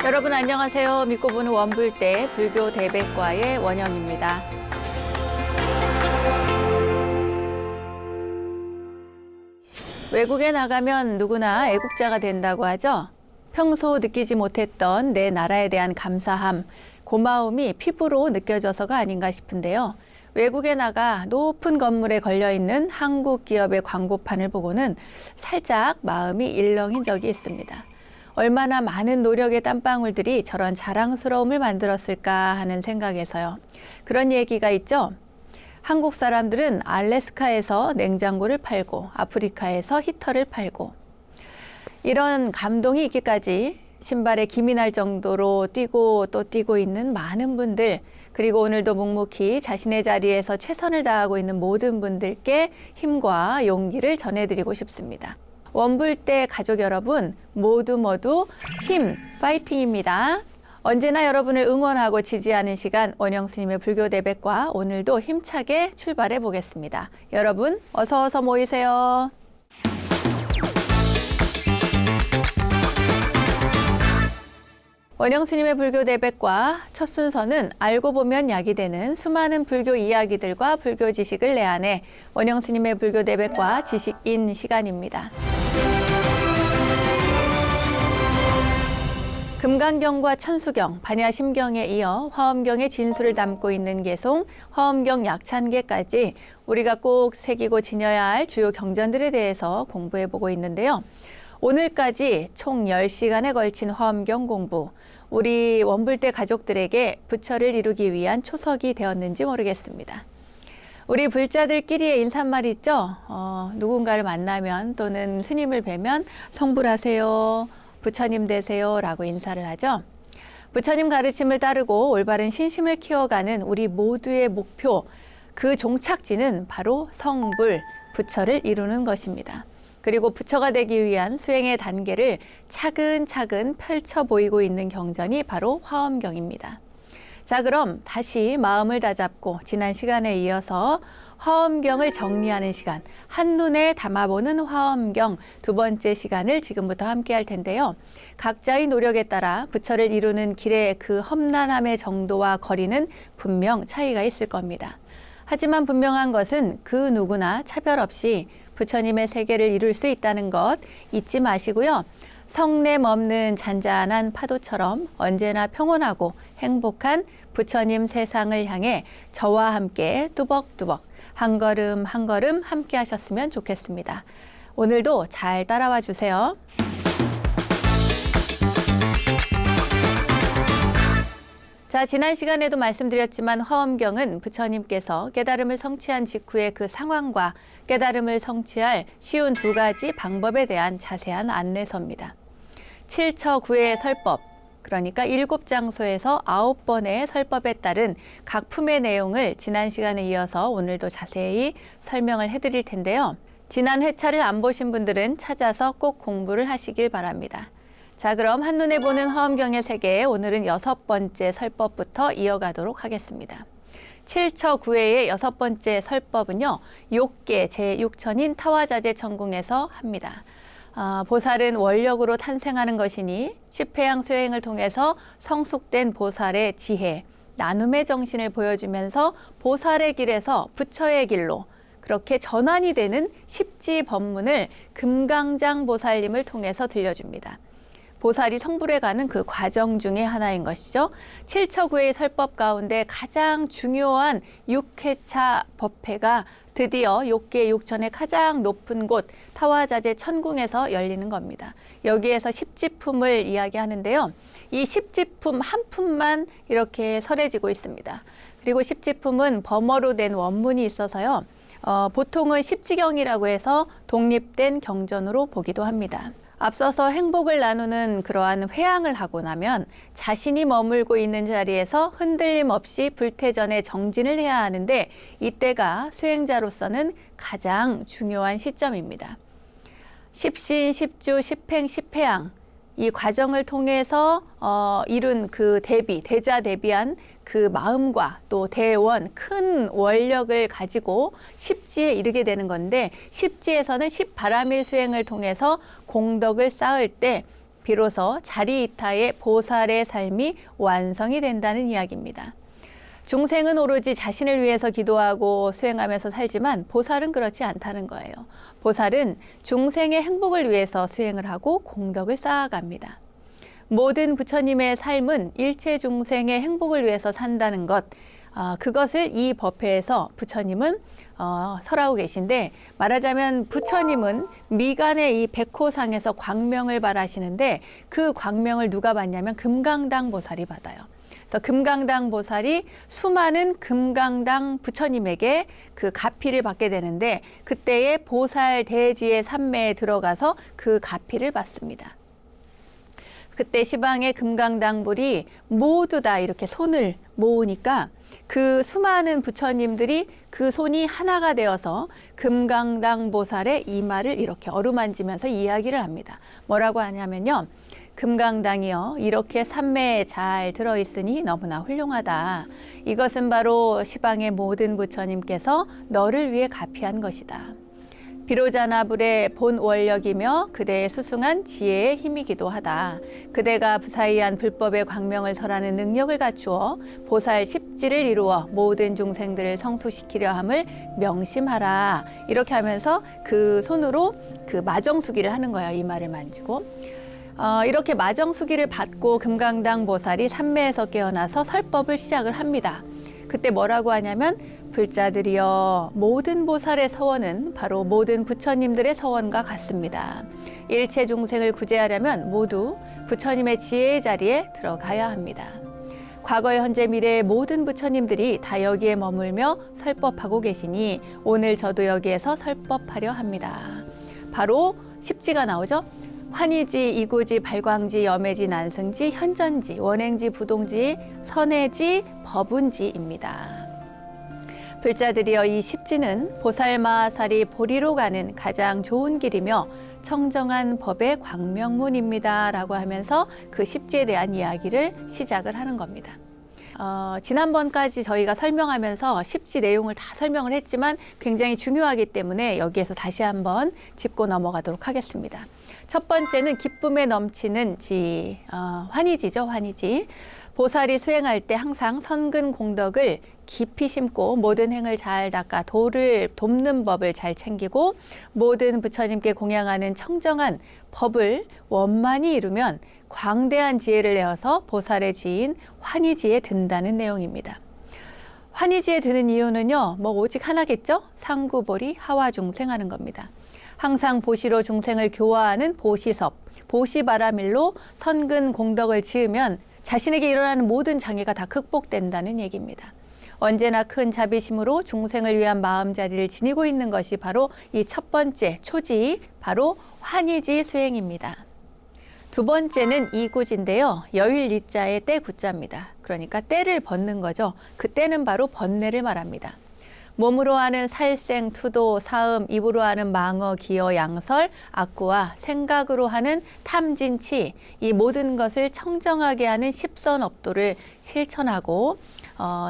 여러분 안녕하세요. 믿고 보는 원불대 불교 대백과의 원영입니다. 외국에 나가면 누구나 애국자가 된다고 하죠. 평소 느끼지 못했던 내 나라에 대한 감사함, 고마움이 피부로 느껴져서가 아닌가 싶은데요. 외국에 나가 높은 건물에 걸려있는 한국 기업의 광고판을 보고는 살짝 마음이 일렁인 적이 있습니다. 얼마나 많은 노력의 땀방울들이 저런 자랑스러움을 만들었을까 하는 생각에서요. 그런 얘기가 있죠. 한국 사람들은 알래스카에서 냉장고를 팔고 아프리카에서 히터를 팔고 이런 감동이 있기까지 신발에 김이 날 정도로 뛰고 또 뛰고 있는 많은 분들, 그리고 오늘도 묵묵히 자신의 자리에서 최선을 다하고 있는 모든 분들께 힘과 용기를 전해드리고 싶습니다. 원불대 가족 여러분 모두 힘, 파이팅입니다. 언제나 여러분을 응원하고 지지하는 시간 원영 스님의 불교 대백과 오늘도 힘차게 출발해 보겠습니다. 여러분 어서 모이세요. 원영 스님의 불교 대백과 첫 순서는 알고 보면 약이 되는 수많은 불교 이야기들과 불교 지식을 내안해 원영 스님의 불교 대백과 지식인 시간입니다. 금강경과 천수경, 반야심경에 이어 화엄경의 진수를 담고 있는 개송, 화엄경 약찬계까지 우리가 꼭 새기고 지녀야 할 주요 경전들에 대해서 공부해보고 있는데요. 오늘까지 총 10시간에 걸친 화엄경 공부, 우리 원불대 가족들에게 부처를 이루기 위한 초석이 되었는지 모르겠습니다. 우리 불자들끼리의 인사말 있죠? 누군가를 만나면 또는 스님을 뵈면 성불하세요, 부처님 되세요 라고 인사를 하죠. 부처님 가르침을 따르고 올바른 신심을 키워가는 우리 모두의 목표, 그 종착지는 바로 성불, 부처를 이루는 것입니다. 그리고 부처가 되기 위한 수행의 단계를 차근차근 펼쳐 보이고 있는 경전이 바로 화엄경입니다. 자, 그럼 다시 마음을 다잡고 지난 시간에 이어서 화엄경을 정리하는 시간, 한눈에 담아보는 화엄경 두 번째 시간을 지금부터 함께 할 텐데요. 각자의 노력에 따라 부처를 이루는 길의 그 험난함의 정도와 거리는 분명 차이가 있을 겁니다. 하지만 분명한 것은 그 누구나 차별 없이 부처님의 세계를 이룰 수 있다는 것 잊지 마시고요. 성냄 없는 잔잔한 파도처럼 언제나 평온하고 행복한 부처님 세상을 향해 저와 함께 뚜벅뚜벅 한 걸음 한 걸음 함께 하셨으면 좋겠습니다. 오늘도 잘 따라와 주세요. 자, 지난 시간에도 말씀드렸지만 화엄경은 부처님께서 깨달음을 성취한 직후의 그 상황과 깨달음을 성취할 쉬운 두 가지 방법에 대한 자세한 안내서입니다. 7처9의 설법, 그러니까 7장소에서 9번의 설법에 따른 각 품의 내용을 지난 시간에 이어서 오늘도 자세히 설명을 해드릴 텐데요. 지난 회차를 안 보신 분들은 찾아서 꼭 공부를 하시길 바랍니다. 자, 그럼 한눈에 보는 화엄경의 세계, 오늘은 6번째 설법부터 이어가도록 하겠습니다. 7처9회의 6번째 설법은요, 욕계 제6천인 타화자재천궁에서 합니다. 보살은 원력으로 탄생하는 것이니 십회양 수행을 통해서 성숙된 보살의 지혜, 나눔의 정신을 보여주면서 보살의 길에서 부처의 길로 그렇게 전환이 되는 십지법문을 금강장 보살님을 통해서 들려줍니다. 보살이 성불해가는 그 과정 중에 하나인 것이죠. 7처9의 설법 가운데 가장 중요한 6회차 법회가 드디어 욕계 6천의 가장 높은 곳 타화자재 천궁에서 열리는 겁니다. 여기에서 십지품을 이야기하는데요. 이 십지품 한 품만 이렇게 설해지고 있습니다. 그리고 십지품은 범어로 된 원문이 있어서요. 보통은 십지경이라고 해서 독립된 경전으로 보기도 합니다. 앞서서 행복을 나누는 그러한 회향을 하고 나면 자신이 머물고 있는 자리에서 흔들림 없이 불태전에 정진을 해야 하는데 이때가 수행자로서는 가장 중요한 시점입니다. 십신, 십주, 십행, 십회양 이 과정을 통해서 이룬 그 대자 대비한 그 마음과 또 대원, 큰 원력을 가지고 십지에 이르게 되는 건데, 십지에서는 십바라밀 수행을 통해서 공덕을 쌓을 때 비로소 자리이타의 보살의 삶이 완성이 된다는 이야기입니다. 중생은 오로지 자신을 위해서 기도하고 수행하면서 살지만 보살은 그렇지 않다는 거예요. 보살은 중생의 행복을 위해서 수행을 하고 공덕을 쌓아갑니다. 모든 부처님의 삶은 일체 중생의 행복을 위해서 산다는 것, 그것을 이 법회에서 부처님은 설하고 계신데, 말하자면 부처님은 미간의 이 백호상에서 광명을 발하시는데 그 광명을 누가 받냐면 금강당 보살이 받아요. 그래서 금강당 보살이 수많은 금강당 부처님에게 그 가피를 받게 되는데, 그때의 보살 대지의 산매에 들어가서 그 가피를 받습니다. 그때 시방의 금강당불이 모두 다 이렇게 손을 모으니까 그 수많은 부처님들이 그 손이 하나가 되어서 금강당 보살의 이마를 이렇게 어루만지면서 이야기를 합니다. 뭐라고 하냐면요. 금강당이여, 이렇게 산매에 잘 들어있으니 너무나 훌륭하다. 이것은 바로 시방의 모든 부처님께서 너를 위해 가피한 것이다. 비로자나불의 본 원력이며 그대의 수승한 지혜의 힘이기도 하다. 그대가 부사이한 불법의 광명을 설하는 능력을 갖추어 보살 십지를 이루어 모든 중생들을 성숙시키려 함을 명심하라. 이렇게 하면서 그 손으로 그 마정수기를 하는 거예요. 이마를 만지고. 이렇게 마정수기를 받고 금강당 보살이 산매에서 깨어나서 설법을 시작을 합니다. 그때 뭐라고 하냐면, 불자들이여, 모든 보살의 서원은 바로 모든 부처님들의 서원과 같습니다. 일체 중생을 구제하려면 모두 부처님의 지혜의 자리에 들어가야 합니다. 과거, 현재, 미래의 모든 부처님들이 다 여기에 머물며 설법하고 계시니 오늘 저도 여기에서 설법하려 합니다. 바로 십지가 나오죠. 환희지, 이구지, 발광지, 염해지, 난승지, 현전지, 원행지, 부동지, 선해지, 법운지입니다. 불자들이여, 이 십지는 보살마살이 보리로 가는 가장 좋은 길이며 청정한 법의 광명문입니다. 라고 하면서 그 십지에 대한 이야기를 시작을 하는 겁니다. 지난번까지 저희가 설명하면서 십지 내용을 다 설명을 했지만 굉장히 중요하기 때문에 여기에서 다시 한번 짚고 넘어가도록 하겠습니다. 첫 번째는 기쁨에 넘치는 지, 환희지죠, 환희지. 보살이 수행할 때 항상 선근 공덕을 깊이 심고 모든 행을 잘 닦아 도를 돕는 법을 잘 챙기고 모든 부처님께 공양하는 청정한 법을 원만히 이루면 광대한 지혜를 내어서 보살의 지인 환희지에 든다는 내용입니다. 환희지에 드는 이유는요, 뭐 오직 하나겠죠? 상구보리 하와중생하는 겁니다. 항상 보시로 중생을 교화하는 보시섭, 보시바라밀로 선근 공덕을 지으면 자신에게 일어나는 모든 장애가 다 극복된다는 얘기입니다. 언제나 큰 자비심으로 중생을 위한 마음자리를 지니고 있는 것이 바로 이 첫 번째 초지, 바로 환희지 수행입니다. 두 번째는 이구지인데요. 여일리자의 떼구자입니다. 그러니까 떼를 벗는 거죠. 그 떼는 바로 번뇌를 말합니다. 몸으로 하는 살생, 투도, 사음, 입으로 하는 망어, 기어, 양설, 악구와 생각으로 하는 탐진치, 이 모든 것을 청정하게 하는 십선업도를 실천하고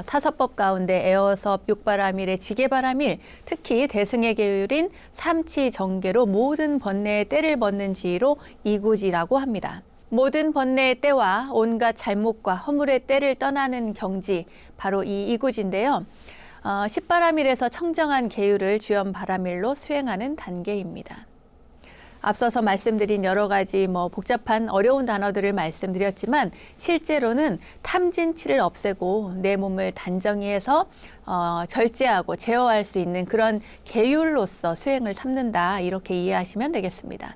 사서법 가운데 애어섭, 육바라밀의 지게바라밀, 특히 대승의 계율인 삼치정계로 모든 번뇌의 때를 벗는 지위로 이구지라고 합니다. 모든 번뇌의 때와 온갖 잘못과 허물의 때를 떠나는 경지, 바로 이 이구지인데요. 십바라밀에서 청정한 계율을 주연바라밀로 수행하는 단계입니다. 앞서서 말씀드린 여러 가지 복잡한 어려운 단어들을 말씀드렸지만 실제로는 탐진치를 없애고 내 몸을 단정히해서 절제하고 제어할 수 있는 그런 계율로서 수행을 삼는다, 이렇게 이해하시면 되겠습니다.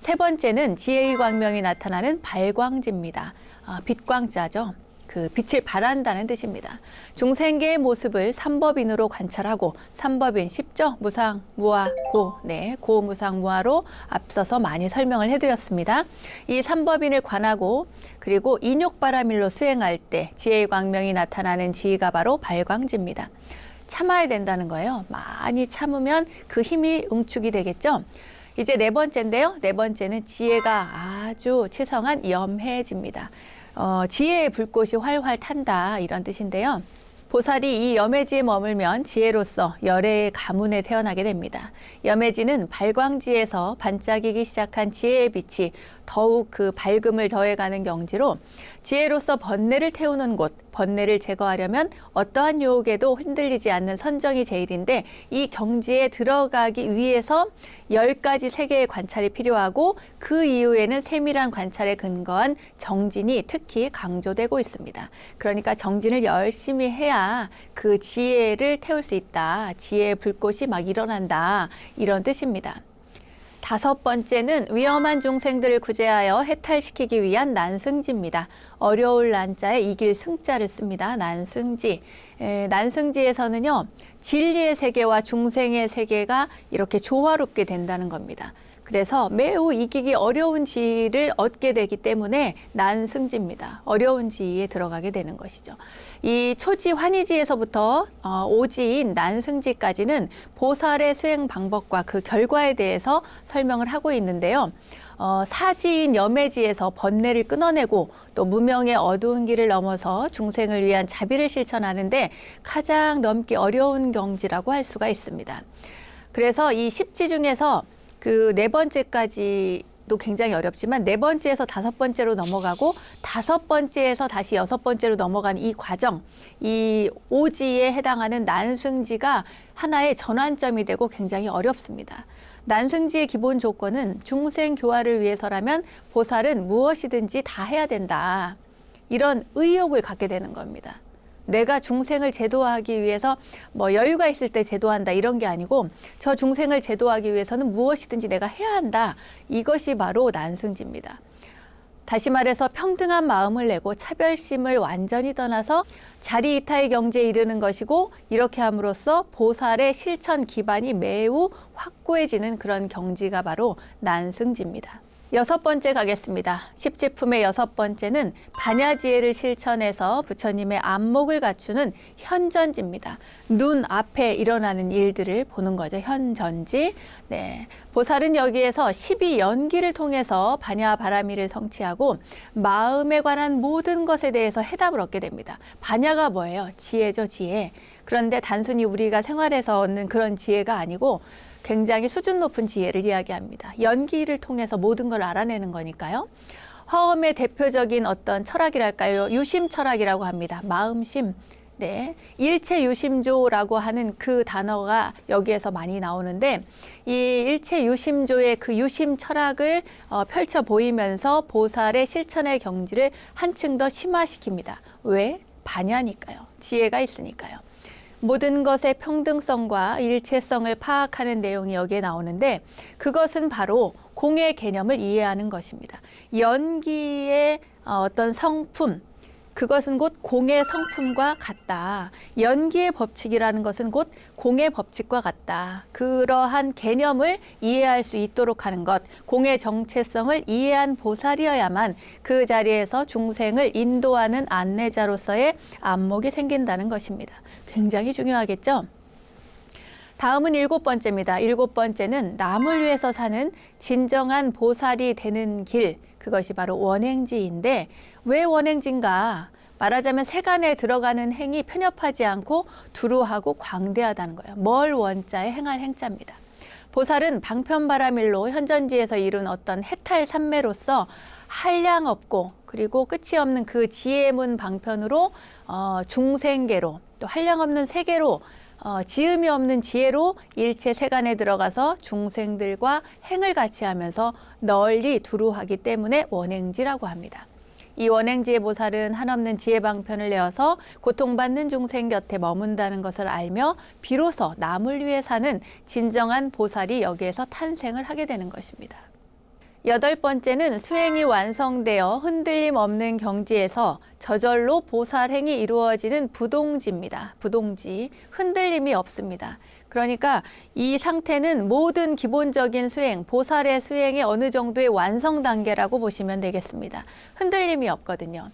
세 번째는 지혜의 광명이 나타나는 발광지입니다. 빛광자죠. 그 빛을 발한다는 뜻입니다. 중생계의 모습을 삼법인으로 관찰하고, 삼법인 쉽죠? 무상, 무아, 고. 네, 고, 무상, 무아로 앞서서 많이 설명을 해드렸습니다. 이 삼법인을 관하고 그리고 인욕바라밀로 수행할 때 지혜의 광명이 나타나는 지위가 바로 발광지입니다. 참아야 된다는 거예요. 많이 참으면 그 힘이 응축이 되겠죠? 이제 네 번째인데요. 네 번째는 지혜가 아주 치성한 염해지입니다. 지혜의 불꽃이 활활 탄다, 이런 뜻인데요. 보살이 이 염해지에 머물면 지혜로서 열애의 가문에 태어나게 됩니다. 염해지는 발광지에서 반짝이기 시작한 지혜의 빛이 더욱 그 밝음을 더해가는 경지로 지혜로서 번뇌를 태우는 곳, 번뇌를 제거하려면 어떠한 유혹에도 흔들리지 않는 선정이 제일인데 이 경지에 들어가기 위해서 10가지 세계의 관찰이 필요하고 그 이후에는 세밀한 관찰에 근거한 정진이 특히 강조되고 있습니다. 그러니까 정진을 열심히 해야 그 지혜를 태울 수 있다. 지혜의 불꽃이 막 일어난다. 이런 뜻입니다. 5번째는 위험한 중생들을 구제하여 해탈시키기 위한 난승지입니다. 어려울 난자에 이길 승자를 씁니다. 난승지. 난승지에서는요, 진리의 세계와 중생의 세계가 이렇게 조화롭게 된다는 겁니다. 그래서 매우 이기기 어려운 지위를 얻게 되기 때문에 난승지입니다. 어려운 지위에 들어가게 되는 것이죠. 이 초지 환희지에서부터 오지인 난승지까지는 보살의 수행 방법과 그 결과에 대해서 설명을 하고 있는데요. 사지인 염해지에서 번뇌를 끊어내고 또 무명의 어두운 길을 넘어서 중생을 위한 자비를 실천하는데 가장 넘기 어려운 경지라고 할 수가 있습니다. 그래서 이 10지 중에서 그 4번째까지도 굉장히 어렵지만 4번째에서 5번째로 넘어가고 5번째에서 다시 6번째로 넘어가는 이 과정, 이 오지에 해당하는 난승지가 하나의 전환점이 되고 굉장히 어렵습니다. 난승지의 기본 조건은 중생 교화를 위해서라면 보살은 무엇이든지 다 해야 된다. 이런 의욕을 갖게 되는 겁니다. 내가 중생을 제도하기 위해서 뭐 여유가 있을 때 제도한다 이런 게 아니고 저 중생을 제도하기 위해서는 무엇이든지 내가 해야 한다. 이것이 바로 난승지입니다. 다시 말해서 평등한 마음을 내고 차별심을 완전히 떠나서 자리이타의 경지에 이르는 것이고 이렇게 함으로써 보살의 실천 기반이 매우 확고해지는 그런 경지가 바로 난승지입니다. 6번째 가겠습니다. 10지품의 6번째는 반야지혜를 실천해서 부처님의 안목을 갖추는 현전지입니다. 눈 앞에 일어나는 일들을 보는 거죠. 현전지. 네. 보살은 여기에서 12연기를 통해서 반야 바라미를 성취하고 마음에 관한 모든 것에 대해서 해답을 얻게 됩니다. 반야가 뭐예요? 지혜죠, 지혜. 그런데 단순히 우리가 생활에서 얻는 그런 지혜가 아니고 굉장히 수준 높은 지혜를 이야기합니다. 연기를 통해서 모든 걸 알아내는 거니까요. 화엄의 대표적인 어떤 철학이랄까요? 유심 철학이라고 합니다. 마음심. 네. 일체 유심조라고 하는 그 단어가 여기에서 많이 나오는데 이 일체 유심조의 그 유심 철학을 펼쳐 보이면서 보살의 실천의 경지를 한층 더 심화시킵니다. 왜? 반야니까요. 지혜가 있으니까요. 모든 것의 평등성과 일체성을 파악하는 내용이 여기에 나오는데 그것은 바로 공의 개념을 이해하는 것입니다. 연기의 어떤 성품, 그것은 곧 공의 성품과 같다. 연기의 법칙이라는 것은 곧 공의 법칙과 같다. 그러한 개념을 이해할 수 있도록 하는 것, 공의 정체성을 이해한 보살이어야만 그 자리에서 중생을 인도하는 안내자로서의 안목이 생긴다는 것입니다. 굉장히 중요하겠죠? 다음은 7번째입니다. 7번째는 남을 위해서 사는 진정한 보살이 되는 길, 그것이 바로 원행지인데 왜 원행지인가? 말하자면 세간에 들어가는 행이 편협하지 않고 두루하고 광대하다는 거예요. 멀 원자에 행할 행자입니다. 보살은 방편바라밀로 현전지에서 이룬 어떤 해탈 삼매로서 한량 없고 그리고 끝이 없는 그 지혜문 방편으로 중생계로 또 한량 없는 세계로 지음이 없는 지혜로 일체 세간에 들어가서 중생들과 행을 같이 하면서 널리 두루하기 때문에 원행지라고 합니다. 이 원행지의 보살은 한없는 지혜 방편을 내어서 고통받는 중생 곁에 머문다는 것을 알며 비로소 남을 위해 사는 진정한 보살이 여기에서 탄생을 하게 되는 것입니다. 8번째는 수행이 완성되어 흔들림 없는 경지에서 저절로 보살행이 이루어지는 부동지입니다. 부동지, 흔들림이 없습니다. 그러니까 이 상태는 모든 기본적인 수행, 보살의 수행의 어느 정도의 완성 단계라고 보시면 되겠습니다. 흔들림이 없거든요.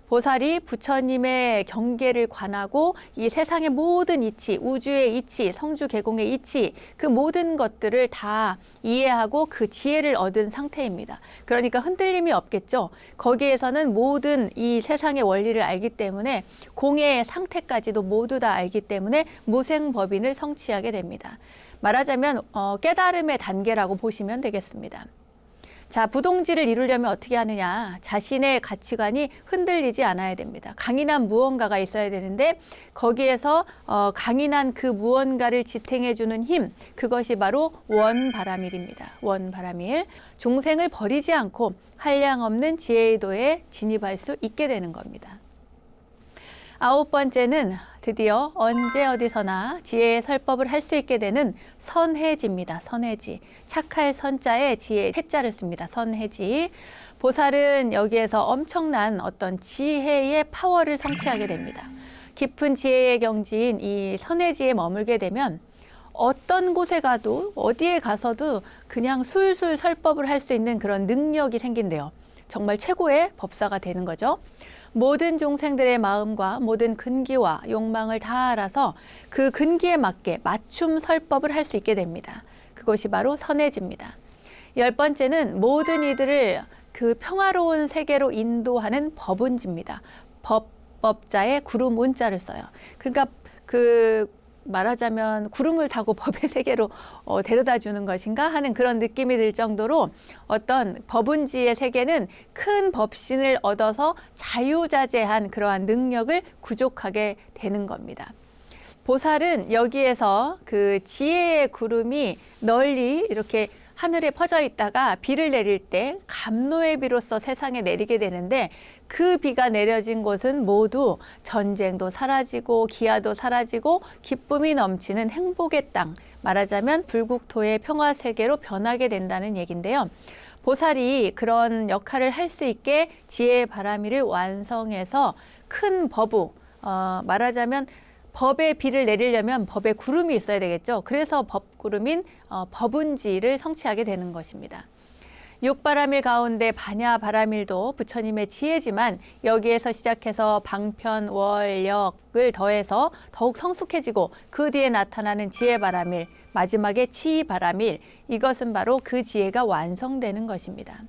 보살이 부처님의 경계를 관하고 이 세상의 모든 이치, 우주의 이치, 성주계공의 이치, 그 모든 것들을 다 이해하고 그 지혜를 얻은 상태입니다. 그러니까 흔들림이 없겠죠. 거기에서는 모든 이 세상의 원리를 알기 때문에 공의 상태까지도 모두 다 알기 때문에 무생법인을 성취하게 됩니다. 말하자면 깨달음의 단계라고 보시면 되겠습니다. 자, 부동지를 이루려면 어떻게 하느냐? 자신의 가치관이 흔들리지 않아야 됩니다. 강인한 무언가가 있어야 되는데 거기에서 강인한 그 무언가를 지탱해주는 힘, 그것이 바로 원바라밀입니다. 원바라밀. 중생을 버리지 않고 한량없는 지혜의 도에 진입할 수 있게 되는 겁니다. 9번째는 드디어 언제 어디서나 지혜의 설법을 할 수 있게 되는 선해지입니다. 선해지. 착할 선자에 지혜 해자를 씁니다. 선해지. 보살은 여기에서 엄청난 어떤 지혜의 파워를 성취하게 됩니다. 깊은 지혜의 경지인 이 선해지에 머물게 되면 어떤 곳에 가도 어디에 가서도 그냥 술술 설법을 할 수 있는 그런 능력이 생긴대요. 정말 최고의 법사가 되는 거죠. 모든 종생들의 마음과 모든 근기와 욕망을 다 알아서 그 근기에 맞게 맞춤 설법을 할 수 있게 됩니다. 그것이 바로 선해지입니다. 10번째는 모든 이들을 그 평화로운 세계로 인도하는 법운지입니다. 법자의 구름 운자를 써요. 그러니까 말하자면 구름을 타고 법의 세계로 데려다 주는 것인가 하는 그런 느낌이 들 정도로 어떤 법운지의 세계는 큰 법신을 얻어서 자유자재한 그러한 능력을 구족하게 되는 겁니다. 보살은 여기에서 그 지혜의 구름이 널리 이렇게 하늘에 퍼져 있다가 비를 내릴 때 감노의 비로서 세상에 내리게 되는데 그 비가 내려진 곳은 모두 전쟁도 사라지고 기아도 사라지고 기쁨이 넘치는 행복의 땅, 말하자면 불국토의 평화세계로 변하게 된다는 얘기인데요. 보살이 그런 역할을 할 수 있게 지혜의 바라미를 완성해서 큰 법우, 말하자면 법의 비를 내리려면 법의 구름이 있어야 되겠죠. 그래서 법구름인 법운지를 성취하게 되는 것입니다. 육바라밀 가운데 반야바라밀도 부처님의 지혜지만 여기에서 시작해서 방편, 월역을 더해서 더욱 성숙해지고 그 뒤에 나타나는 지혜바라밀, 마지막에 치바라밀, 이것은 바로 그 지혜가 완성되는 것입니다.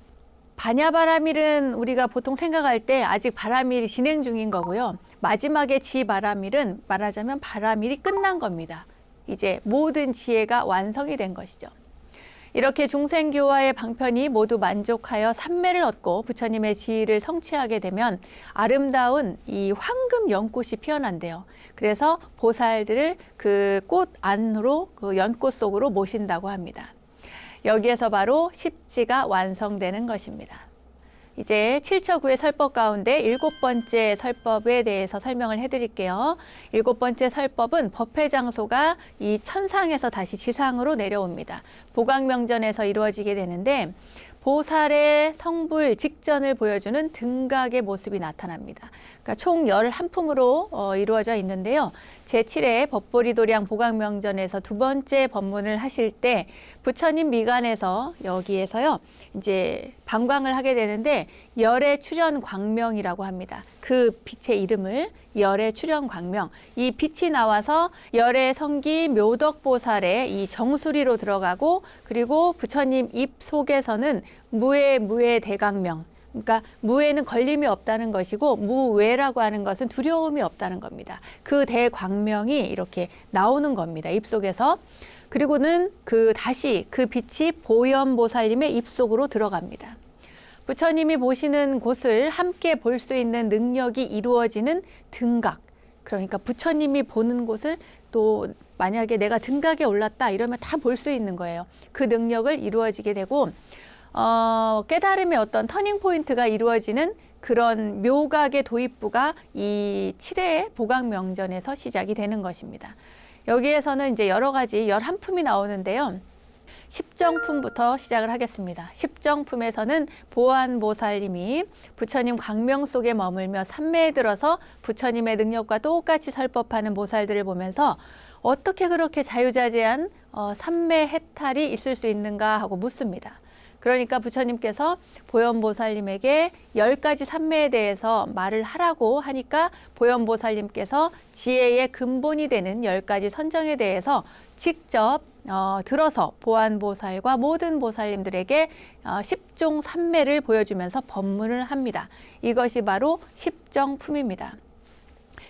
반야바라밀은 우리가 보통 생각할 때 아직 바라밀이 진행 중인 거고요. 마지막에 지바라밀은 말하자면 바라밀이 끝난 겁니다. 이제 모든 지혜가 완성이 된 것이죠. 이렇게 중생교화의 방편이 모두 만족하여 삼매를 얻고 부처님의 지위를 성취하게 되면 아름다운 이 황금 연꽃이 피어난대요. 그래서 보살들을 그 꽃 안으로 그 연꽃 속으로 모신다고 합니다. 여기에서 바로 십지가 완성되는 것입니다. 이제 7처구의 설법 가운데 7번째 설법에 대해서 설명을 해드릴게요. 7번째 설법은 법회 장소가 이 천상에서 다시 지상으로 내려옵니다. 보각명전에서 이루어지게 되는데 보살의 성불 직전을 보여주는 등각의 모습이 나타납니다. 그러니까 총 11품으로 이루어져 있는데요. 제7회 법보리도량 보각명전에서 두 번째 법문을 하실 때 부처님 미간에서 여기에서요 이제 방광을 하게 되는데 열의 출현 광명이라고 합니다. 그 빛의 이름을 열의 출현 광명. 이 빛이 나와서 열의 성기 묘덕보살의 이 정수리로 들어가고 그리고 부처님 입 속에서는 무의 대광명. 그러니까 무에는 걸림이 없다는 것이고 무외라고 하는 것은 두려움이 없다는 겁니다. 그 대광명이 이렇게 나오는 겁니다. 입속에서. 그리고는 다시 그 빛이 보현보살님의 입속으로 들어갑니다. 부처님이 보시는 곳을 함께 볼 수 있는 능력이 이루어지는 등각. 그러니까 부처님이 보는 곳을 또 만약에 내가 등각에 올랐다 이러면 다 볼 수 있는 거예요. 그 능력을 이루어지게 되고 깨달음의 어떤 터닝 포인트가 이루어지는 그런 묘각의 도입부가 이 7회 보각명전에서 시작이 되는 것입니다. 여기에서는 이제 여러 가지 11품이 나오는데요. 십정품부터 시작을 하겠습니다. 십정품에서는 보안보살님이 부처님 광명 속에 머물며 삼매에 들어서 부처님의 능력과 똑같이 설법하는 보살들을 보면서 어떻게 그렇게 자유자재한 삼매 해탈이 있을 수 있는가 하고 묻습니다. 그러니까 부처님께서 보현보살님에게 10가지 산매에 대해서 말을 하라고 하니까 보현보살님께서 지혜의 근본이 되는 10가지 선정에 대해서 직접 들어서 보안보살과 모든 보살님들에게 10종 산매를 보여주면서 법문을 합니다. 이것이 바로 십정품입니다.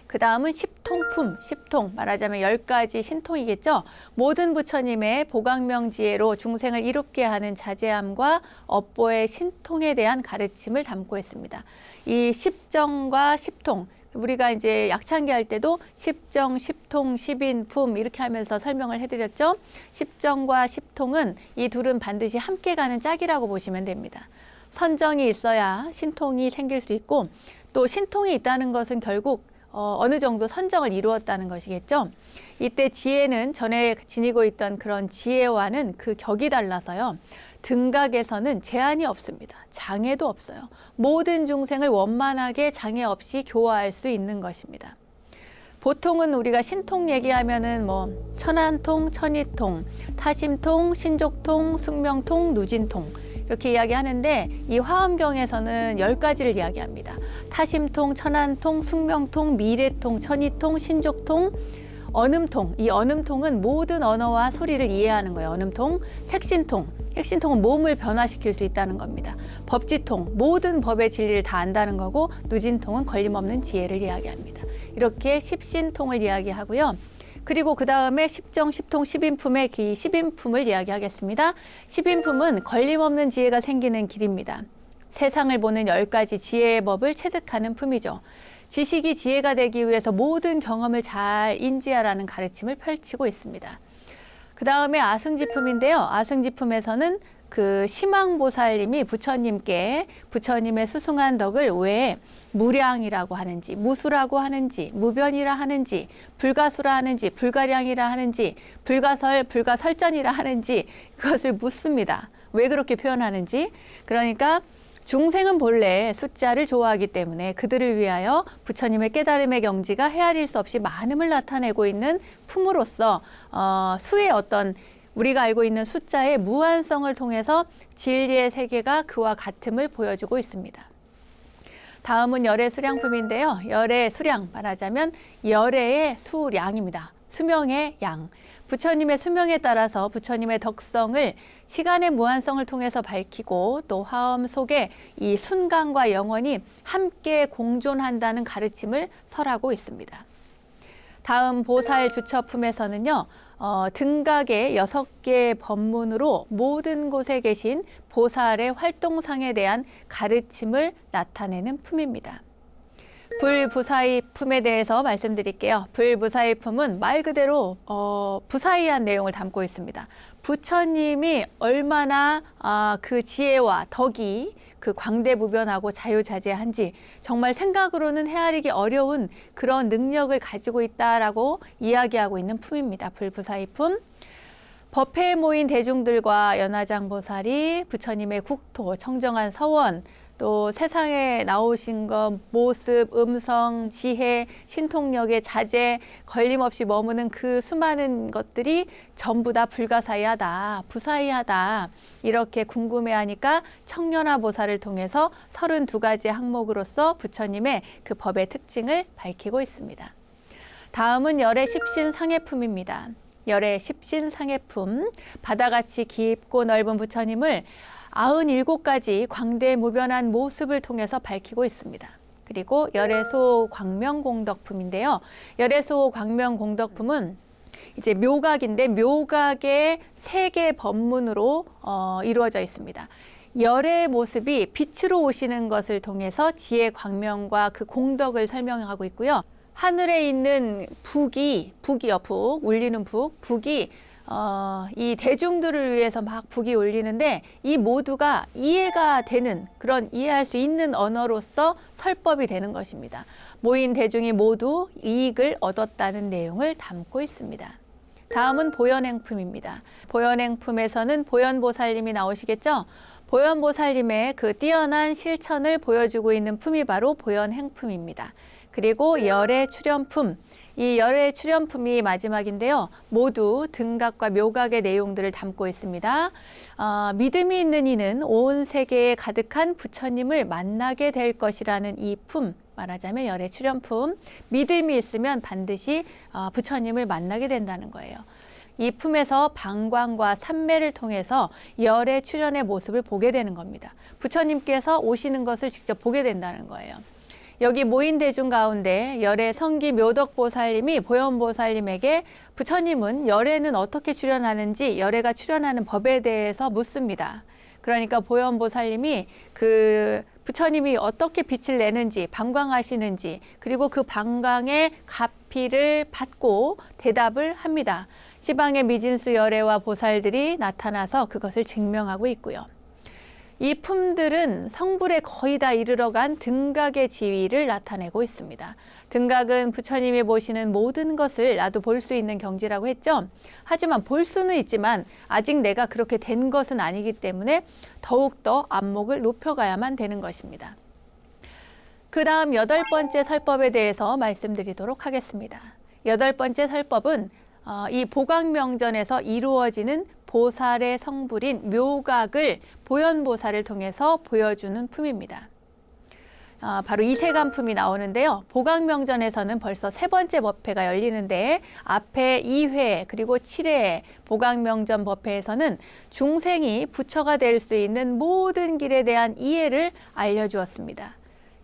그 다음은 십통품, 십통, 말하자면 10가지 신통이겠죠. 모든 부처님의 보강명지혜로 중생을 이롭게 하는 자제함과 업보의 신통에 대한 가르침을 담고 있습니다. 이 십정과 십통, 우리가 이제 약창기 할 때도 십정, 십통, 십인품 이렇게 하면서 설명을 해드렸죠. 십정과 십통은 이 둘은 반드시 함께 가는 짝이라고 보시면 됩니다. 선정이 있어야 신통이 생길 수 있고 또 신통이 있다는 것은 결국 어느 정도 선정을 이루었다는 것이겠죠. 이때 지혜는 전에 지니고 있던 그런 지혜와는 그 격이 달라서요. 등각에서는 제한이 없습니다. 장애도 없어요. 모든 중생을 원만하게 장애 없이 교화할 수 있는 것입니다. 보통은 우리가 신통 얘기하면은 뭐 천안통, 천이통, 타심통, 신족통, 숙명통, 누진통 이렇게 이야기하는데 이 화엄경에서는 10가지를 이야기합니다. 타심통, 천안통, 숙명통, 미래통, 천이통, 신족통, 언음통. 이 언음통은 모든 언어와 소리를 이해하는 거예요. 언음통, 색신통. 핵신통은 몸을 변화시킬 수 있다는 겁니다. 법지통, 모든 법의 진리를 다 안다는 거고 누진통은 걸림없는 지혜를 이야기합니다. 이렇게 십신통을 이야기하고요. 그리고 그 다음에 십정, 십통, 십인품의 그 십인품을 이야기하겠습니다. 십인품은 걸림없는 지혜가 생기는 길입니다. 세상을 보는 10가지 지혜의 법을 체득하는 품이죠. 지식이 지혜가 되기 위해서 모든 경험을 잘 인지하라는 가르침을 펼치고 있습니다. 그 다음에 아승지품인데요. 아승지품에서는 그 심왕보살님이 부처님께 부처님의 수승한 덕을 왜 무량이라고 하는지, 무수라고 하는지, 무변이라 하는지, 불가수라 하는지, 불가량이라 하는지, 불가설, 불가설전이라 하는지 그것을 묻습니다. 왜 그렇게 표현하는지. 그러니까 중생은 본래 숫자를 좋아하기 때문에 그들을 위하여 부처님의 깨달음의 경지가 헤아릴 수 없이 많음을 나타내고 있는 품으로서 수의 어떤 우리가 알고 있는 숫자의 무한성을 통해서 진리의 세계가 그와 같음을 보여주고 있습니다. 다음은 열의 수량품인데요. 열의 수량 말하자면 열의 수량입니다. 수명의 양. 부처님의 수명에 따라서 부처님의 덕성을 시간의 무한성을 통해서 밝히고 또 화엄 속에 이 순간과 영원이 함께 공존한다는 가르침을 설하고 있습니다. 다음 보살 주처품에서는요. 등각의 6개의 법문으로 모든 곳에 계신 보살의 활동상에 대한 가르침을 나타내는 품입니다. 불부사의품에 대해서 말씀드릴게요. 불부사의품은 말 그대로 부사의한 내용을 담고 있습니다. 부처님이 얼마나 그 지혜와 덕이 그 광대무변하고 자유자재한지 정말 생각으로는 헤아리기 어려운 그런 능력을 가지고 있다라고 이야기하고 있는 품입니다. 불부사의품. 법회에 모인 대중들과 연화장보살이 부처님의 국토, 청정한 서원, 또 세상에 나오신 것, 모습, 음성, 지혜, 신통력의 자제, 걸림없이 머무는 그 수많은 것들이 전부 다 불가사의하다, 부사의하다 이렇게 궁금해하니까 청년화 보살을 통해서 32가지 항목으로서 부처님의 그 법의 특징을 밝히고 있습니다. 다음은 열의 십신상해품입니다. 열의 십신상해품, 바다같이 깊고 넓은 부처님을 97가지 광대무변한 모습을 통해서 밝히고 있습니다. 그리고 열애소 광명공덕품인데요. 열애소 광명공덕품은 이제 묘각인데 묘각의 3개 법문으로 이루어져 있습니다. 열의 모습이 빛으로 오시는 것을 통해서 지혜 광명과 그 공덕을 설명하고 있고요. 하늘에 있는 북이요, 북, 울리는 북이 이 대중들을 위해서 막 북이 울리는데 이 모두가 이해가 되는 그런 이해할 수 있는 언어로서 설법이 되는 것입니다. 모인 대중이 모두 이익을 얻었다는 내용을 담고 있습니다. 다음은 보현행품입니다. 보현행품에서는 보현보살님이 나오시겠죠? 보현보살님의 그 뛰어난 실천을 보여주고 있는 품이 바로 보현행품입니다. 그리고 열의 출현품. 이 열애 출연품이 마지막인데요. 모두 등각과 묘각의 내용들을 담고 있습니다. 믿음이 있는 이는 온 세계에 가득한 부처님을 만나게 될 것이라는 이 품, 말하자면 열애 출연품, 믿음이 있으면 반드시 부처님을 만나게 된다는 거예요. 이 품에서 방광과 삼매를 통해서 열애 출연의 모습을 보게 되는 겁니다. 부처님께서 오시는 것을 직접 보게 된다는 거예요. 여기 모인 대중 가운데 열애 성기 묘덕보살님이 보현보살님에게 부처님은 열애는 어떻게 출연하는지, 열애가 출연하는 법에 대해서 묻습니다. 그러니까 보현보살님이 그 부처님이 어떻게 빛을 내는지, 방광하시는지, 그리고 그 방광의 가피를 받고 대답을 합니다. 시방의 미진수 열애와 보살들이 나타나서 그것을 증명하고 있고요. 이 품들은 성불에 거의 다 이르러간 등각의 지위를 나타내고 있습니다. 등각은 부처님이 보시는 모든 것을 나도 볼 수 있는 경지라고 했죠. 하지만 볼 수는 있지만 아직 내가 그렇게 된 것은 아니기 때문에 더욱더 안목을 높여가야만 되는 것입니다. 그 다음 8번째 설법에 대해서 말씀드리도록 하겠습니다. 8번째 설법은 이 보각명전에서 이루어지는 보살의 성불인 묘각을 보현보살을 통해서 보여주는 품입니다. 바로 이세간품이 나오는데요. 보각명전에서는 벌써 3번째 법회가 열리는데 앞에 2회 그리고 7회 보각명전 법회에서는 중생이 부처가 될 수 있는 모든 길에 대한 이해를 알려주었습니다.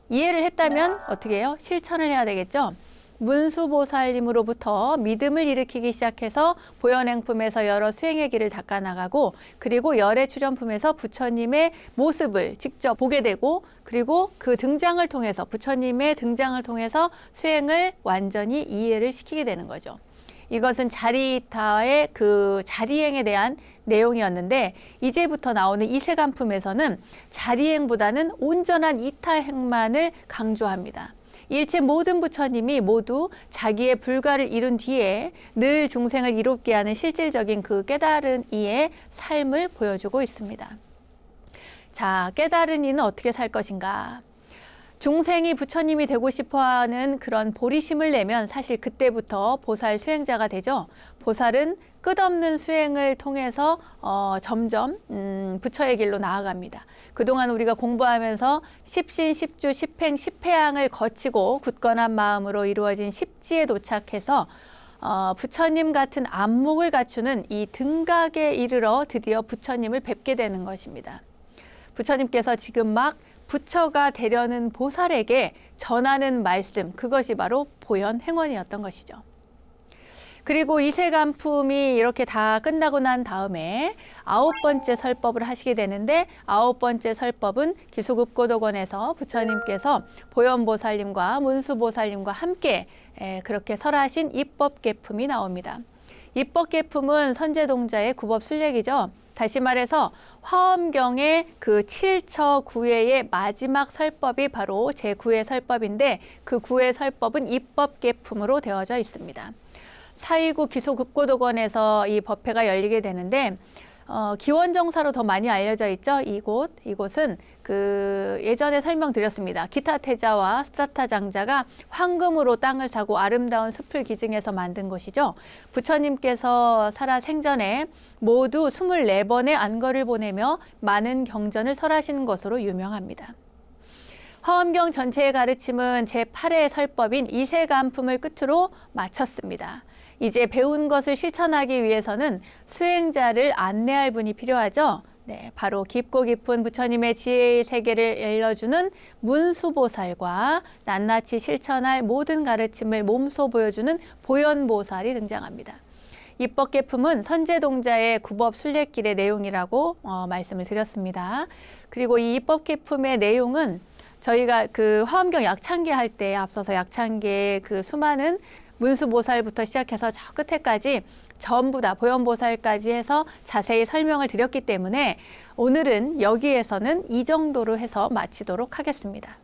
이해를 했다면 어떻게 해요? 실천을 해야 되겠죠. 문수보살님으로부터 믿음을 일으키기 시작해서 보현행품에서 여러 수행의 길을 닦아나가고, 그리고 열애 출연품에서 부처님의 모습을 직접 보게 되고, 그리고 그 등장을 통해서, 부처님의 등장을 통해서 수행을 완전히 이해를 시키게 되는 거죠. 이것은 자리이타의 그 자리행에 대한 내용이었는데, 이제부터 나오는 이세간품에서는 자리행보다는 온전한 이타행만을 강조합니다. 일체 모든 부처님이 모두 자기의 불가를 이룬 뒤에 늘 중생을 이롭게 하는 실질적인 그 깨달은 이의 삶을 보여주고 있습니다. 자, 깨달은 이는 어떻게 살 것인가? 중생이 부처님이 되고 싶어하는 그런 보리심을 내면 사실 그때부터 보살 수행자가 되죠. 보살은 끝없는 수행을 통해서 점점 부처의 길로 나아갑니다. 그동안 우리가 공부하면서 십신, 십주, 십행, 십회양을 거치고 굳건한 마음으로 이루어진 십지에 도착해서 부처님 같은 안목을 갖추는 이 등각에 이르러 드디어 부처님을 뵙게 되는 것입니다. 부처님께서 지금 막 부처가 되려는 보살에게 전하는 말씀, 그것이 바로 보현행원이었던 것이죠. 그리고 이세간품이 이렇게 다 끝나고 난 다음에 9번째 설법을 하시게 되는데, 9번째 설법은 기수급고독원에서 부처님께서 보현보살님과 문수보살님과 함께 그렇게 설하신 입법계품이 나옵니다. 입법계품은 선제동자의 구법순례기죠. 다시 말해서 화엄경의 그 7처 9회의 마지막 설법이 바로 제9회 설법인데, 그 9회 설법은 입법계품으로 되어져 있습니다. 사이구 기소급고독원에서 이 법회가 열리게 되는데, 기원정사로 더 많이 알려져 있죠. 이곳은 그 예전에 설명드렸습니다. 기타태자와 스타타 장자가 황금으로 땅을 사고 아름다운 숲을 기증해서 만든 곳이죠. 부처님께서 살아 생전에 모두 24번의 안거를 보내며 많은 경전을 설하신 것으로 유명합니다. 화엄경 전체의 가르침은 제8회 설법인 이세간품을 끝으로 마쳤습니다. 이제 배운 것을 실천하기 위해서는 수행자를 안내할 분이 필요하죠. 네, 바로 깊고 깊은 부처님의 지혜의 세계를 열려주는 문수보살과 낱낱이 실천할 모든 가르침을 몸소 보여주는 보현보살이 등장합니다. 입법계품은 선제동자의 구법순례길의 내용이라고 말씀을 드렸습니다. 그리고 이 입법계품의 내용은 저희가 그 화엄경 약창계 할 때 앞서서 약창계의 그 수많은 문수보살부터 시작해서 저 끝에까지 전부 다 보현보살까지 해서 자세히 설명을 드렸기 때문에 오늘은 여기에서는 이 정도로 해서 마치도록 하겠습니다.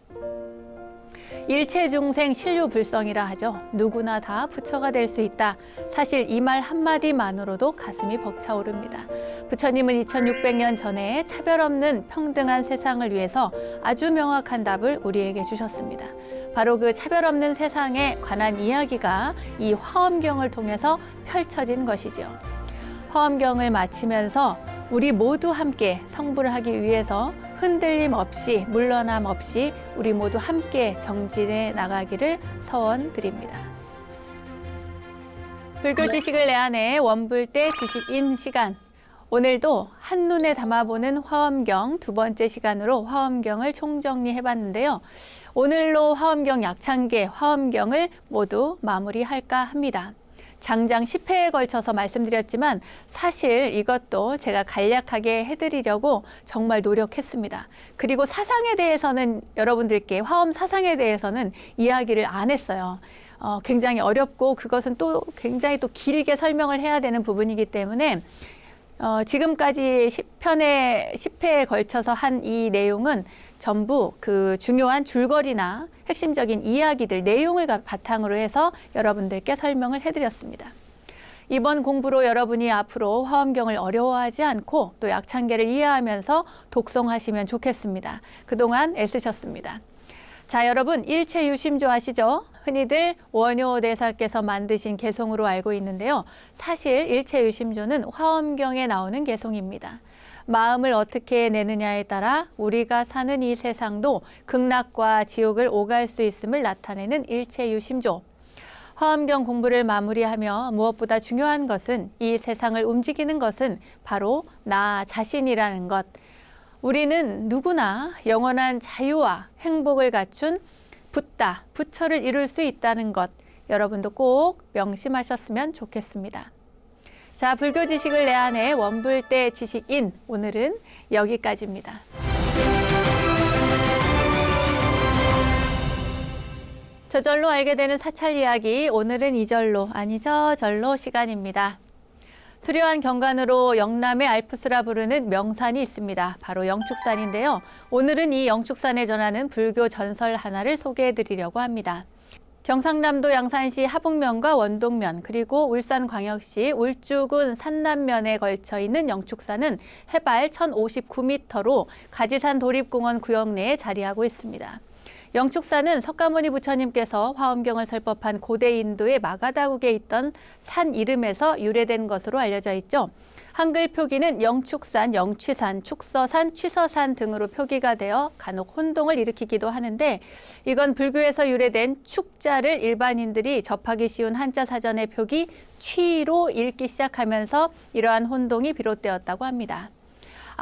일체중생 신류불성이라 하죠. 누구나 다 부처가 될 수 있다. 사실 이 말 한마디만으로도 가슴이 벅차오릅니다. 부처님은 2600년 전에 차별 없는 평등한 세상을 위해서 아주 명확한 답을 우리에게 주셨습니다. 바로 그 차별 없는 세상에 관한 이야기가 이 화엄경을 통해서 펼쳐진 것이죠. 화엄경을 마치면서 우리 모두 함께 성불을 하기 위해서 흔들림 없이 물러남 없이 우리 모두 함께 정진해 나가기를 서원드립니다. 불교 지식을 내 안에 원불대 지식인 시간. 오늘도 한눈에 담아보는 화엄경 두 번째 시간으로 화엄경을 총정리해봤는데요. 오늘로 화엄경 약창계 화엄경을 모두 마무리할까 합니다. 장장 10회에 걸쳐서 말씀드렸지만 사실 이것도 제가 간략하게 해드리려고 정말 노력했습니다. 그리고 사상에 대해서는 여러분들께 화엄 사상에 대해서는 이야기를 안 했어요. 굉장히 어렵고 그것은 또 굉장히 또 길게 설명을 해야 되는 부분이기 때문에 지금까지 10회에 걸쳐서 한 이 내용은 전부 그 중요한 줄거리나 핵심적인 이야기들, 내용을 바탕으로 해서 여러분들께 설명을 해드렸습니다. 이번 공부로 여러분이 앞으로 화엄경을 어려워하지 않고 또 약창계를 이해하면서 독송하시면 좋겠습니다. 그동안 애쓰셨습니다. 자, 여러분 일체유심조 아시죠? 흔히들 원효 대사께서 만드신 개송으로 알고 있는데요. 사실 일체유심조는 화엄경에 나오는 개송입니다. 마음을 어떻게 내느냐에 따라 우리가 사는 이 세상도 극락과 지옥을 오갈 수 있음을 나타내는 일체유심조. 화엄경 공부를 마무리하며 무엇보다 중요한 것은 이 세상을 움직이는 것은 바로 나 자신이라는 것. 우리는 누구나 영원한 자유와 행복을 갖춘 붓다, 부처를 이룰 수 있다는 것. 여러분도 꼭 명심하셨으면 좋겠습니다. 자, 불교 지식을 내 안에 원불대 지식인 오늘은 여기까지입니다. 저절로 알게 되는 사찰 이야기, 오늘은 이절로 아니 저절로 시간입니다. 수려한 경관으로 영남의 알프스라 부르는 명산이 있습니다. 바로 영축산인데요. 오늘은 이 영축산에 전하는 불교 전설 하나를 소개해 드리려고 합니다. 경상남도 양산시 하북면과 원동면 그리고 울산광역시 울주군 산남면에 걸쳐 있는 영축산은 해발 1059m로 가지산 도립공원 구역 내에 자리하고 있습니다. 영축산은 석가모니 부처님께서 화엄경을 설법한 고대 인도의 마가다국에 있던 산 이름에서 유래된 것으로 알려져 있죠. 한글 표기는 영축산, 영취산, 축서산, 취서산 등으로 표기가 되어 간혹 혼동을 일으키기도 하는데 이건 불교에서 유래된 축자를 일반인들이 접하기 쉬운 한자 사전의 표기 취로 읽기 시작하면서 이러한 혼동이 비롯되었다고 합니다.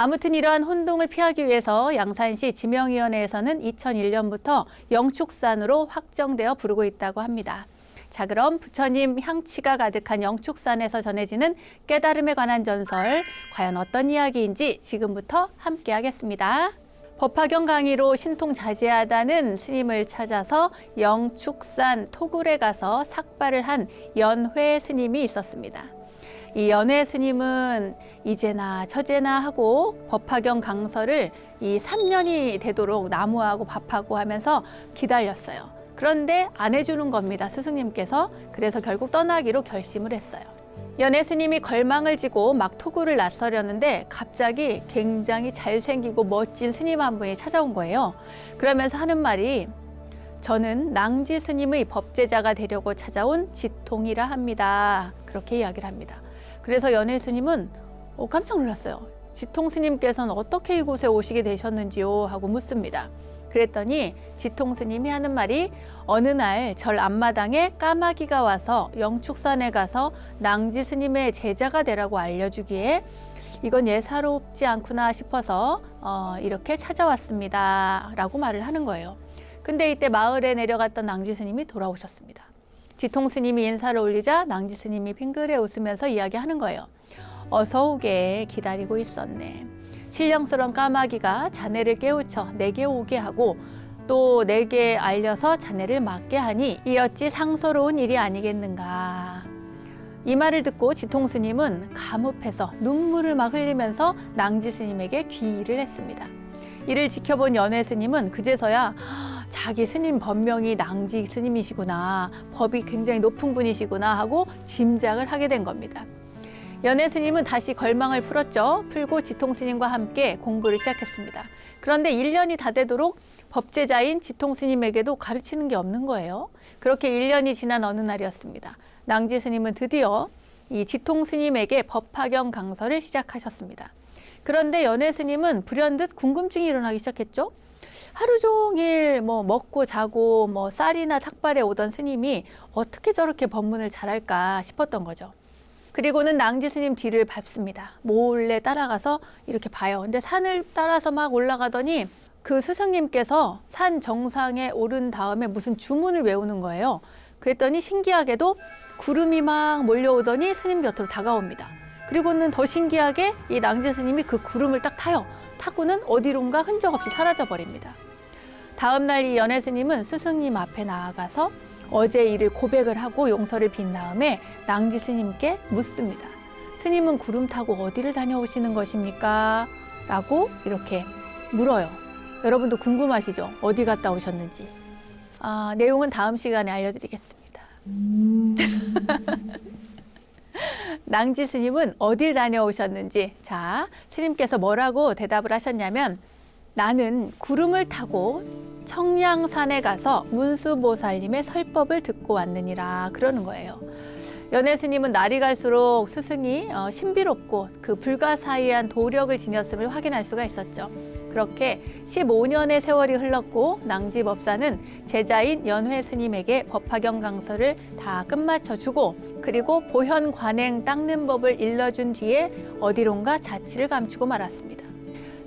아무튼 이러한 혼동을 피하기 위해서 양산시 지명위원회에서는 2001년부터 영축산으로 확정되어 부르고 있다고 합니다. 자, 그럼 부처님 향취가 가득한 영축산에서 전해지는 깨달음에 관한 전설, 과연 어떤 이야기인지 지금부터 함께 하겠습니다. 법화경 강의로 신통자제하다는 스님을 찾아서 영축산 토굴에 가서 삭발을 한 연회 스님이 있었습니다. 이 연회 스님은 이제나 저제나 하고 법화경 강설을 이 3년이 되도록 나무하고 밥하고 하면서 기다렸어요. 그런데 안 해주는 겁니다, 스승님께서. 그래서 결국 떠나기로 결심을 했어요. 연회 스님이 걸망을 지고 막 토굴을 나서려는데 갑자기 굉장히 잘생기고 멋진 스님 한 분이 찾아온 거예요. 그러면서 하는 말이 저는 낭지 스님의 법제자가 되려고 찾아온 지통이라 합니다. 그렇게 이야기를 합니다. 그래서 연회 스님은 깜짝 놀랐어요. 지통 스님께서는 어떻게 이곳에 오시게 되셨는지요? 하고 묻습니다. 그랬더니 지통 스님이 하는 말이 어느 날 절 앞마당에 까마귀가 와서 영축산에 가서 낭지 스님의 제자가 되라고 알려주기에 이건 예사롭지 않구나 싶어서 이렇게 찾아왔습니다. 라고 말을 하는 거예요. 근데 이때 마을에 내려갔던 낭지 스님이 돌아오셨습니다. 지통 스님이 인사를 올리자 낭지 스님이 빙그레 웃으면서 이야기하는 거예요. 어서 오게 기다리고 있었네. 신령스러운 까마귀가 자네를 깨우쳐 내게 오게 하고 또 내게 알려서 자네를 맞게 하니 이 어찌 상서로운 일이 아니겠는가. 이 말을 듣고 지통 스님은 감흡해서 눈물을 막 흘리면서 낭지 스님에게 귀의를 했습니다. 이를 지켜본 연회 스님은 그제서야 자기 스님 법명이 낭지 스님이시구나, 법이 굉장히 높은 분이시구나 하고 짐작을 하게 된 겁니다. 연해 스님은 다시 걸망을 풀었죠. 풀고 지통 스님과 함께 공부를 시작했습니다. 그런데 1년이 다 되도록 법제자인 지통 스님에게도 가르치는 게 없는 거예요. 그렇게 1년이 지난 어느 날이었습니다. 낭지 스님은 드디어 이 지통 스님에게 법화경 강서를 시작하셨습니다. 그런데 연해 스님은 불현듯 궁금증이 일어나기 시작했죠. 하루 종일 먹고 자고 쌀이나 탁발에 오던 스님이 어떻게 저렇게 법문을 잘할까 싶었던 거죠. 그리고는 낭지 스님 뒤를 밟습니다. 몰래 따라가서 이렇게 봐요. 근데 산을 따라서 막 올라가더니 그 스승님께서 산 정상에 오른 다음에 무슨 주문을 외우는 거예요. 그랬더니 신기하게도 구름이 막 몰려오더니 스님 곁으로 다가옵니다. 그리고는 더 신기하게 이 낭지 스님이 그 구름을 딱 타요. 타고는 어디론가 흔적 없이 사라져 버립니다. 다음 날 이 연해 스님은 스승님 앞에 나아가서 어제 일을 고백을 하고 용서를 빈 다음에 낭지 스님께 묻습니다. 스님은 구름 타고 어디를 다녀오시는 것입니까? 라고 이렇게 물어요. 여러분도 궁금하시죠? 어디 갔다 오셨는지. 내용은 다음 시간에 알려드리겠습니다. 낭지 스님은 어딜 다녀오셨는지, 자, 스님께서 뭐라고 대답을 하셨냐면, 나는 구름을 타고 청량산에 가서 문수보살님의 설법을 듣고 왔느니라, 그러는 거예요. 연해 스님은 날이 갈수록 스승이 신비롭고 그 불가사의한 도력을 지녔음을 확인할 수가 있었죠. 그렇게 15년의 세월이 흘렀고 낭지 법사는 제자인 연회 스님에게 법화경 강서를 다 끝마쳐주고, 그리고 보현 관행 닦는 법을 일러준 뒤에 어디론가 자취를 감추고 말았습니다.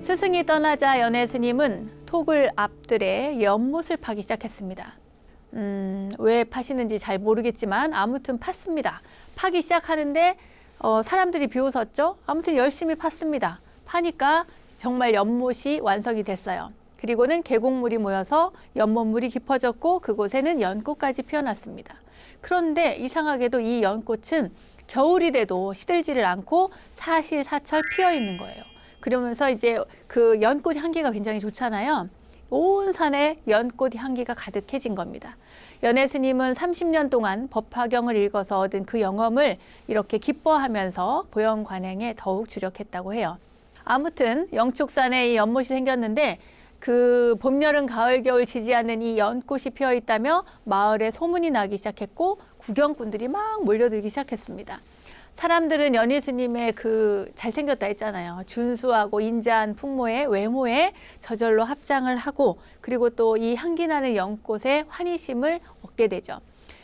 스승이 떠나자 연해 스님은 톡을 앞들에 연못을 파기 시작했습니다. 왜 파시는지 잘 모르겠지만 아무튼 팠습니다. 파기 시작하는데 사람들이 비웃었죠. 아무튼 열심히 팠습니다. 파니까 정말 연못이 완성이 됐어요. 그리고는 계곡물이 모여서 연못물이 깊어졌고 그곳에는 연꽃까지 피어났습니다. 그런데 이상하게도 이 연꽃은 겨울이 돼도 시들지를 않고 사실사철 피어 있는 거예요. 그러면서 이제 그 연꽃 향기가 굉장히 좋잖아요. 온 산에 연꽃 향기가 가득해진 겁니다. 연해 스님은 30년 동안 법화경을 읽어서 얻은 그 영험을 이렇게 기뻐하면서 보현관행에 더욱 주력했다고 해요. 아무튼 영축산에 이 연못이 생겼는데 그 봄, 여름, 가을, 겨울 지지 않는 이 연꽃이 피어 있다며 마을에 소문이 나기 시작했고 구경꾼들이 막 몰려들기 시작했습니다. 사람들은 연희 스님의 그 잘생겼다 했잖아요. 준수하고 인자한 풍모에 외모에 저절로 합장을 하고, 그리고 또 이 향기 나는 연꽃에 환희심을 얻게 되죠.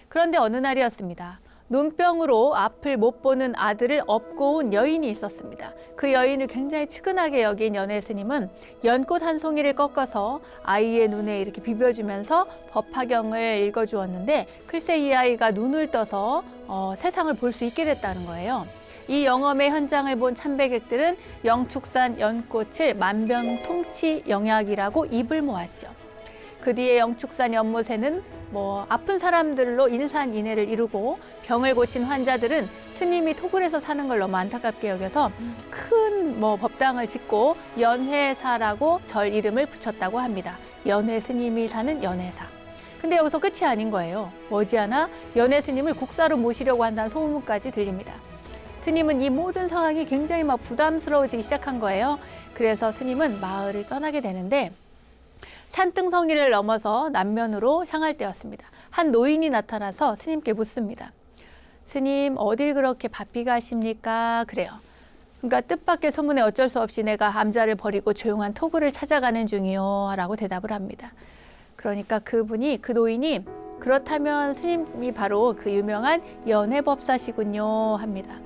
그런데 어느 날이었습니다. 눈병으로 앞을 못 보는 아들을 업고 온 여인이 있었습니다. 그 여인을 굉장히 측은하게 여긴 연해 스님은 연꽃 한 송이를 꺾어서 아이의 눈에 이렇게 비벼주면서 법화경을 읽어주었는데, 글쎄 이 아이가 눈을 떠서 세상을 볼 수 있게 됐다는 거예요. 이 영험의 현장을 본 참배객들은 영축산 연꽃을 만병통치 영약이라고 입을 모았죠. 그 뒤에 영축산 연못에는 아픈 사람들로 인산인해를 이루고 병을 고친 환자들은 스님이 토굴에서 사는 걸 너무 안타깝게 여겨서 큰 법당을 짓고 연회사라고 절 이름을 붙였다고 합니다. 연회 스님이 사는 연회사. 근데 여기서 끝이 아닌 거예요. 머지않아 연해 스님을 국사로 모시려고 한다는 소문까지 들립니다. 스님은 이 모든 상황이 굉장히 부담스러워지기 시작한 거예요. 그래서 스님은 마을을 떠나게 되는데 산등성이를 넘어서 남면으로 향할 때였습니다. 한 노인이 나타나서 스님께 묻습니다. 스님, 어딜 그렇게 바삐 가십니까? 그래요. 그러니까 뜻밖의 소문에 어쩔 수 없이 내가 암자를 버리고 조용한 토굴을 찾아가는 중이요 라고 대답을 합니다. 그러니까 그 노인이 그렇다면 스님이 바로 그 유명한 연해법사시군요 합니다.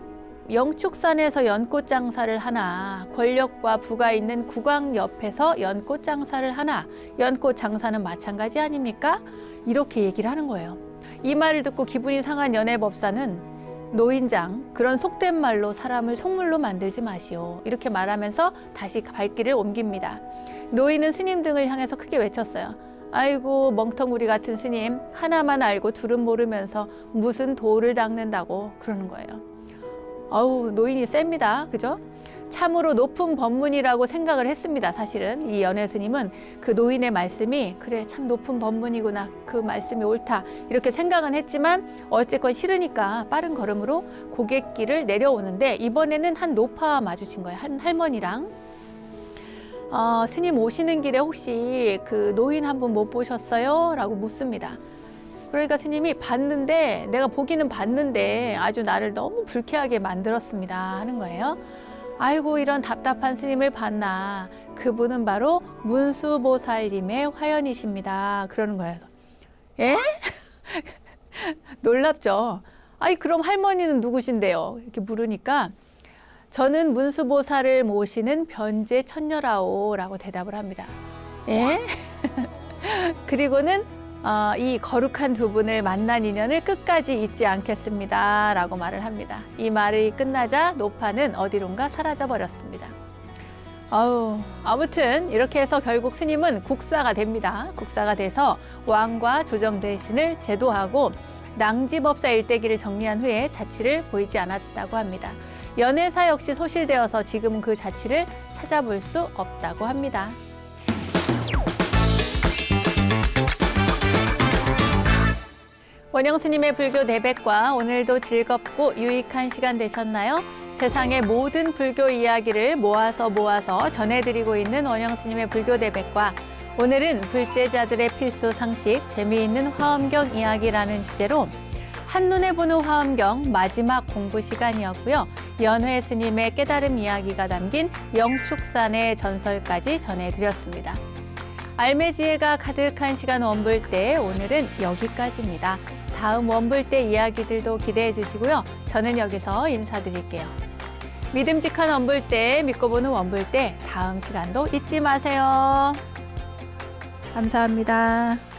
영축산에서 연꽃 장사를 하나, 권력과 부가 있는 국왕 옆에서 연꽃 장사를 하나, 연꽃 장사는 마찬가지 아닙니까? 이렇게 얘기를 하는 거예요. 이 말을 듣고 기분이 상한 연해법사는 노인장, 그런 속된 말로 사람을 속물로 만들지 마시오. 이렇게 말하면서 다시 발길을 옮깁니다. 노인은 스님 등을 향해서 크게 외쳤어요. 아이고 멍텅구리 같은 스님, 하나만 알고 둘은 모르면서 무슨 도를 닦는다고 그러는 거예요. 아우, 노인이 셉니다. 그죠? 참으로 높은 법문이라고 생각을 했습니다. 사실은 이 연회 스님은 그 노인의 말씀이 그래 참 높은 법문이구나, 그 말씀이 옳다 이렇게 생각은 했지만 어쨌건 싫으니까 빠른 걸음으로 고갯길을 내려오는데 이번에는 한 노파와 마주친 거예요. 한 할머니랑. 스님 오시는 길에 혹시 그 노인 한 분 못 보셨어요? 라고 묻습니다. 그러니까 스님이 봤는데, 내가 보기는 봤는데 아주 나를 너무 불쾌하게 만들었습니다 하는 거예요. 아이고, 이런 답답한 스님을 봤나. 그분은 바로 문수보살님의 화연이십니다. 그러는 거예요. 예? 놀랍죠? 아이, 그럼 할머니는 누구신데요? 이렇게 물으니까 저는 문수보살을 모시는 변제 천녀라오라고 대답을 합니다. 예? 그리고는 이 거룩한 두 분을 만난 인연을 끝까지 잊지 않겠습니다 라고 말을 합니다. 이 말이 끝나자 노파는 어디론가 사라져 버렸습니다. 아무튼 이렇게 해서 결국 스님은 국사가 됩니다. 국사가 돼서 왕과 조정대신을 제도하고 낭지법사 일대기를 정리한 후에 자취를 보이지 않았다고 합니다. 연회사 역시 소실되어서 지금은 그 자취를 찾아볼 수 없다고 합니다. 원영 스님의 불교 내백과 오늘도 즐겁고 유익한 시간 되셨나요? 세상의 모든 불교 이야기를 모아서 전해드리고 있는 원영 스님의 불교 내백과 오늘은 불제자들의 필수 상식, 재미있는 화엄경 이야기라는 주제로 한눈에 보는 화엄경 마지막 공부 시간이었고요. 연회 스님의 깨달음 이야기가 담긴 영축산의 전설까지 전해드렸습니다. 알매지혜가 가득한 시간 원불대, 오늘은 여기까지입니다. 다음 원불대 이야기들도 기대해 주시고요. 저는 여기서 인사드릴게요. 믿음직한 원불대, 믿고 보는 원불대, 다음 시간도 잊지 마세요. 감사합니다.